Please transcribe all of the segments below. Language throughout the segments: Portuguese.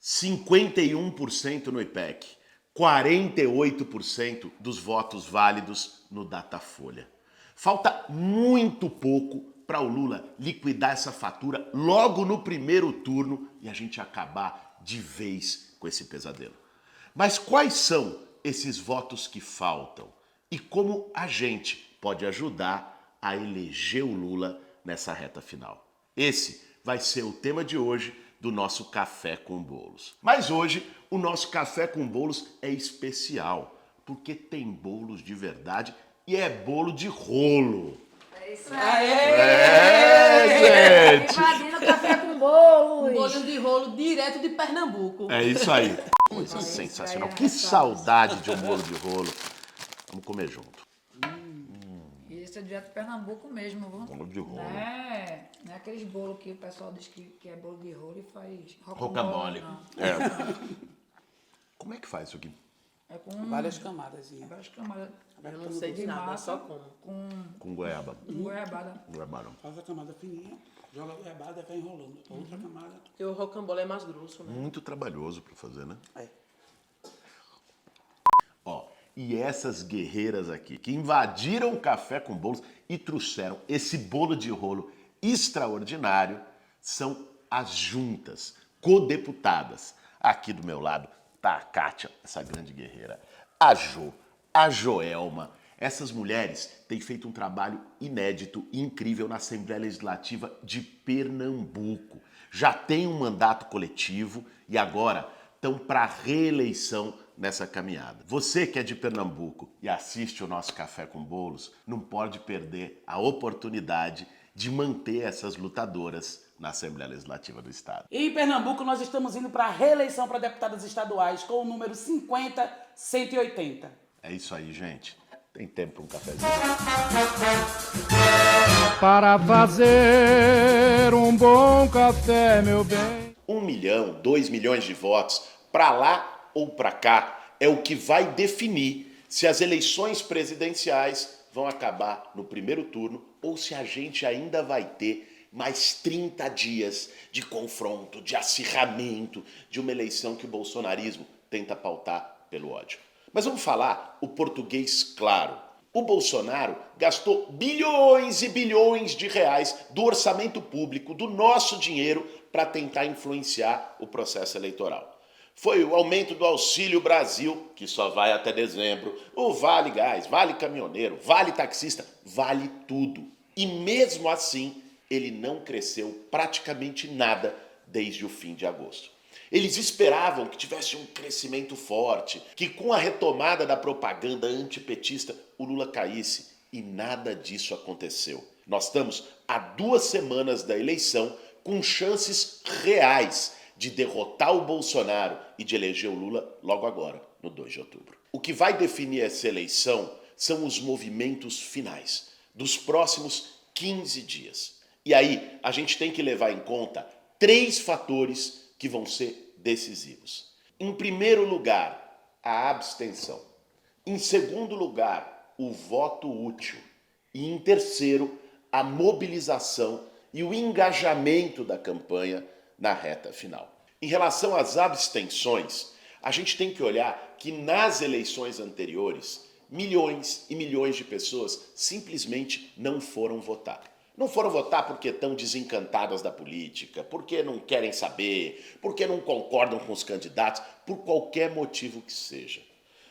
51% no IPEC, 48% dos votos válidos no Datafolha. Falta muito pouco para o Lula liquidar essa fatura logo no primeiro turno e a gente acabar de vez com esse pesadelo. Mas quais são esses votos que faltam? E como a gente pode ajudar a eleger o Lula nessa reta final? Esse vai ser o tema de hoje do nosso Café com Bolos. Mas hoje o nosso Café com Bolos é especial, porque tem bolos de verdade e é bolo de rolo. É isso aí! Gente! Invadindo o Café com Bolos! Um bolinho de rolo direto de Pernambuco. É isso aí. Coisa sensacional. Que saudade de um bolo de rolo. Vamos comer junto. Isso é direto de Pernambuco mesmo, viu? Bolo de rolo. Não é aqueles bolos que o pessoal diz que é bolo de rolo e faz Rocambole. não. É. Como é que faz isso aqui? É com Várias camadas. várias camadas. Eu não sei de nada, só como. Com goiaba. Goiabada. Goiabada. Faz a camada fininha, joga a goiabada e vai enrolando. Outra camada. Porque o rocambole é mais grosso, né? Muito trabalhoso para fazer, né? É. Ó, e essas guerreiras aqui que invadiram o Café com Bolos e trouxeram esse bolo de rolo extraordinário são as juntas, codeputadas. Aqui do meu lado tá a Kátia, essa grande guerreira, a Jo, a Joelma. Essas mulheres têm feito um trabalho inédito e incrível na Assembleia Legislativa de Pernambuco. Já tem um mandato coletivo e agora estão para reeleição nessa caminhada. Você que é de Pernambuco e assiste o nosso Café com Bolos, não pode perder a oportunidade de manter essas lutadoras na Assembleia Legislativa do Estado. E em Pernambuco nós estamos indo para a reeleição para deputadas estaduais com o número 50-180. É isso aí, gente. Tem tempo para um cafezinho. Para fazer um bom café, meu bem. 1 milhão, 2 milhões de votos, para lá ou para cá, é o que vai definir se as eleições presidenciais vão acabar no primeiro turno ou se a gente ainda vai ter mais 30 dias de confronto, de acirramento, de uma eleição que o bolsonarismo tenta pautar pelo ódio. Mas vamos falar o português claro. O Bolsonaro gastou bilhões e bilhões de reais do orçamento público, do nosso dinheiro, para tentar influenciar o processo eleitoral. Foi o aumento do Auxílio Brasil, que só vai até dezembro, o Vale Gás, Vale Caminhoneiro, Vale Taxista, vale tudo. E mesmo assim, ele não cresceu praticamente nada desde o fim de agosto. Eles esperavam que tivesse um crescimento forte, que com a retomada da propaganda antipetista o Lula caísse, e nada disso aconteceu. Nós estamos há 2 semanas da eleição com chances reais de derrotar o Bolsonaro e de eleger o Lula logo agora, no 2 de outubro. O que vai definir essa eleição são os movimentos finais dos próximos 15 dias. E aí, a gente tem que levar em conta 3 fatores que vão ser decisivos. Em primeiro lugar, a abstenção. Em segundo lugar, o voto útil. E em terceiro, a mobilização e o engajamento da campanha na reta final. Em relação às abstenções, a gente tem que olhar que nas eleições anteriores, milhões e milhões de pessoas simplesmente não foram votar. Não foram votar porque estão desencantadas da política, porque não querem saber, porque não concordam com os candidatos, por qualquer motivo que seja.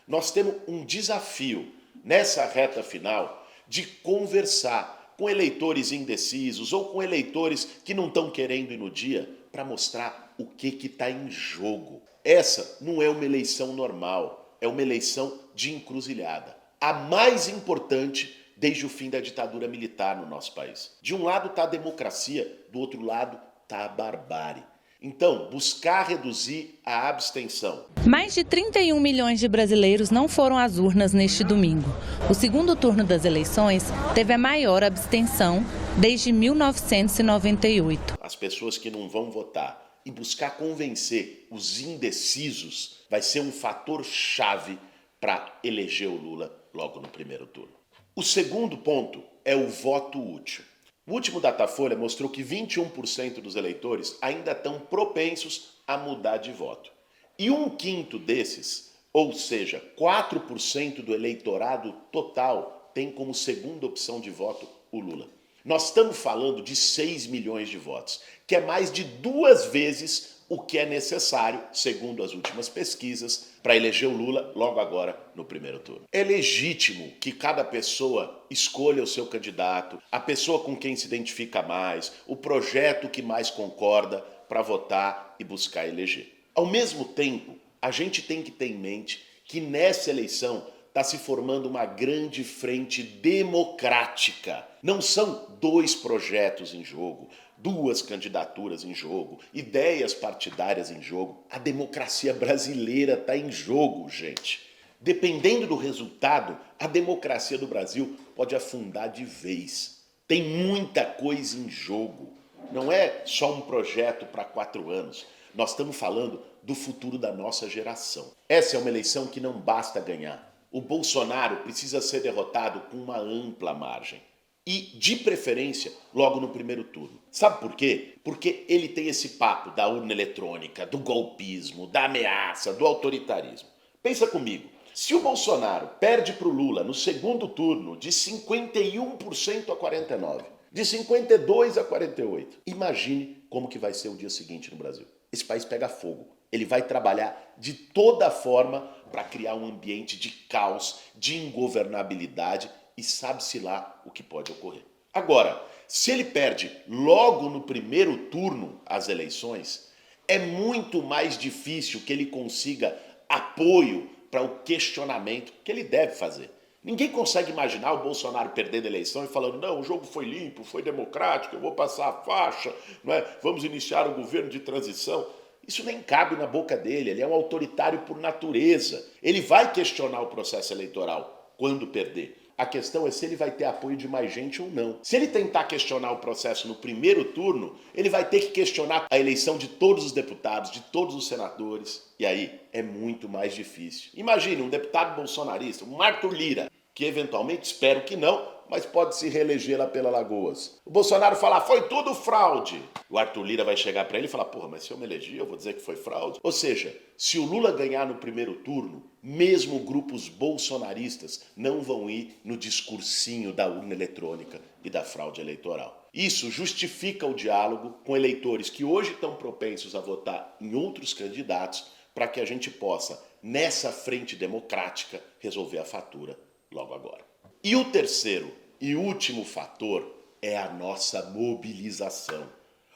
Nós temos um desafio nessa reta final de conversar com eleitores indecisos ou com eleitores que não estão querendo ir no dia para mostrar o que está em jogo. Essa não é uma eleição normal, é uma eleição de encruzilhada. A mais importante desde o fim da ditadura militar no nosso país. De um lado está a democracia, do outro lado está a barbárie. Então, buscar reduzir a abstenção. Mais de 31 milhões de brasileiros não foram às urnas neste domingo. O segundo turno das eleições teve a maior abstenção desde 1998. As pessoas que não vão votar e buscar convencer os indecisos vai ser um fator chave para eleger o Lula logo no primeiro turno. O segundo ponto é o voto útil. O último Datafolha mostrou que 21% dos eleitores ainda estão propensos a mudar de voto. E 1/5 desses, ou seja, 4% do eleitorado total, tem como segunda opção de voto o Lula. Nós estamos falando de 6 milhões de votos, que é mais de 2 vezes o que é necessário, segundo as últimas pesquisas, para eleger o Lula logo agora no primeiro turno. É legítimo que cada pessoa escolha o seu candidato, a pessoa com quem se identifica mais, o projeto que mais concorda para votar e buscar eleger. Ao mesmo tempo, a gente tem que ter em mente que nessa eleição está se formando uma grande frente democrática. Não são 2 projetos em jogo, 2 candidaturas em jogo, ideias partidárias em jogo. A democracia brasileira está em jogo, gente. Dependendo do resultado, a democracia do Brasil pode afundar de vez. Tem muita coisa em jogo. Não é só um projeto para 4 anos. Nós estamos falando do futuro da nossa geração. Essa é uma eleição que não basta ganhar. O Bolsonaro precisa ser derrotado com uma ampla margem. E, de preferência, logo no primeiro turno. Sabe por quê? Porque ele tem esse papo da urna eletrônica, do golpismo, da ameaça, do autoritarismo. Pensa comigo, se o Bolsonaro perde para o Lula no segundo turno de 51% a 49%, de 52% a 48%, imagine como que vai ser o dia seguinte no Brasil. Esse país pega fogo. Ele vai trabalhar de toda forma para criar um ambiente de caos, de ingovernabilidade e sabe-se lá o que pode ocorrer. Agora, se ele perde logo no primeiro turno as eleições, é muito mais difícil que ele consiga apoio para o questionamento que ele deve fazer. Ninguém consegue imaginar o Bolsonaro perdendo a eleição e falando: não, o jogo foi limpo, foi democrático, eu vou passar a faixa, não é? Vamos iniciar o governo de transição. Isso nem cabe na boca dele, ele é um autoritário por natureza. Ele vai questionar o processo eleitoral quando perder. A questão é se ele vai ter apoio de mais gente ou não. Se ele tentar questionar o processo no primeiro turno, ele vai ter que questionar a eleição de todos os deputados, de todos os senadores. E aí é muito mais difícil. Imagine um deputado bolsonarista, um Arthur Lira, que eventualmente, espero que não, mas pode se reeleger lá pela Lagoas. O Bolsonaro falar: foi tudo fraude. O Arthur Lira vai chegar para ele e falar: porra, mas se eu me eleger, eu vou dizer que foi fraude. Ou seja, se o Lula ganhar no primeiro turno, mesmo grupos bolsonaristas não vão ir no discursinho da urna eletrônica e da fraude eleitoral. Isso justifica o diálogo com eleitores que hoje estão propensos a votar em outros candidatos para que a gente possa, nessa frente democrática, resolver a fatura logo agora. E o terceiro e último fator é a nossa mobilização,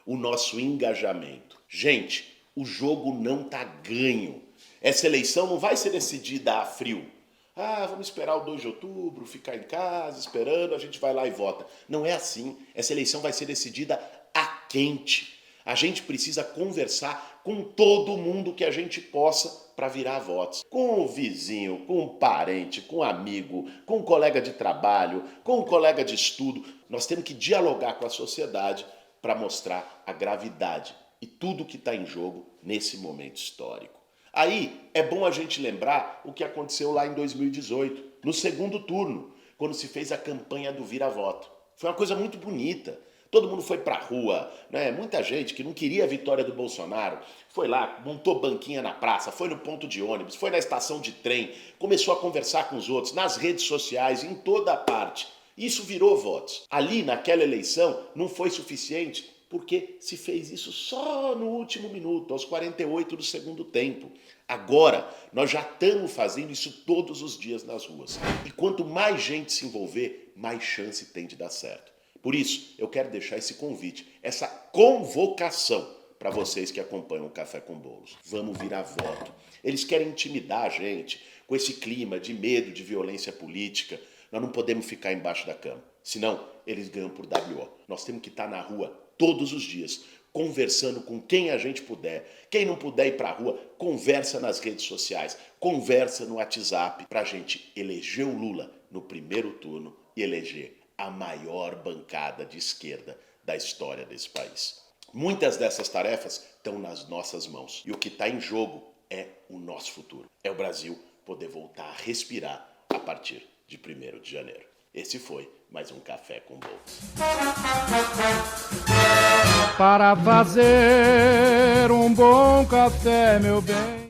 o nosso engajamento. Gente, o jogo não está ganho. Essa eleição não vai ser decidida a frio. Vamos esperar o 2 de outubro, ficar em casa esperando, a gente vai lá e vota. Não é assim. Essa eleição vai ser decidida a quente. A gente precisa conversar com todo mundo que a gente possa para virar votos. Com o vizinho, com o parente, com o amigo, com o colega de trabalho, com o colega de estudo. Nós temos que dialogar com a sociedade para mostrar a gravidade e tudo que está em jogo nesse momento histórico. Aí é bom a gente lembrar o que aconteceu lá em 2018, no segundo turno, quando se fez a campanha do vira-voto. Foi uma coisa muito bonita. Todo mundo foi pra rua, né? Muita gente que não queria a vitória do Bolsonaro foi lá, montou banquinha na praça, foi no ponto de ônibus, foi na estação de trem, começou a conversar com os outros, nas redes sociais, em toda a parte. Isso virou votos. Ali, naquela eleição, não foi suficiente porque se fez isso só no último minuto, aos 48 do segundo tempo. Agora, nós já estamos fazendo isso todos os dias nas ruas. E quanto mais gente se envolver, mais chance tem de dar certo. Por isso, eu quero deixar esse convite, essa convocação para vocês que acompanham o Café com Bolos. Vamos virar voto. Eles querem intimidar a gente com esse clima de medo, de violência política. Nós não podemos ficar embaixo da cama, senão eles ganham por WO. Nós temos que estar na rua todos os dias, conversando com quem a gente puder. Quem não puder ir para a rua, conversa nas redes sociais, conversa no WhatsApp para a gente eleger o Lula no primeiro turno e eleger a maior bancada de esquerda da história desse país. Muitas dessas tarefas estão nas nossas mãos. E o que está em jogo é o nosso futuro. É o Brasil poder voltar a respirar a partir de 1º de janeiro. Esse foi mais um Café com Bolsa. Para fazer um bom café, meu bem.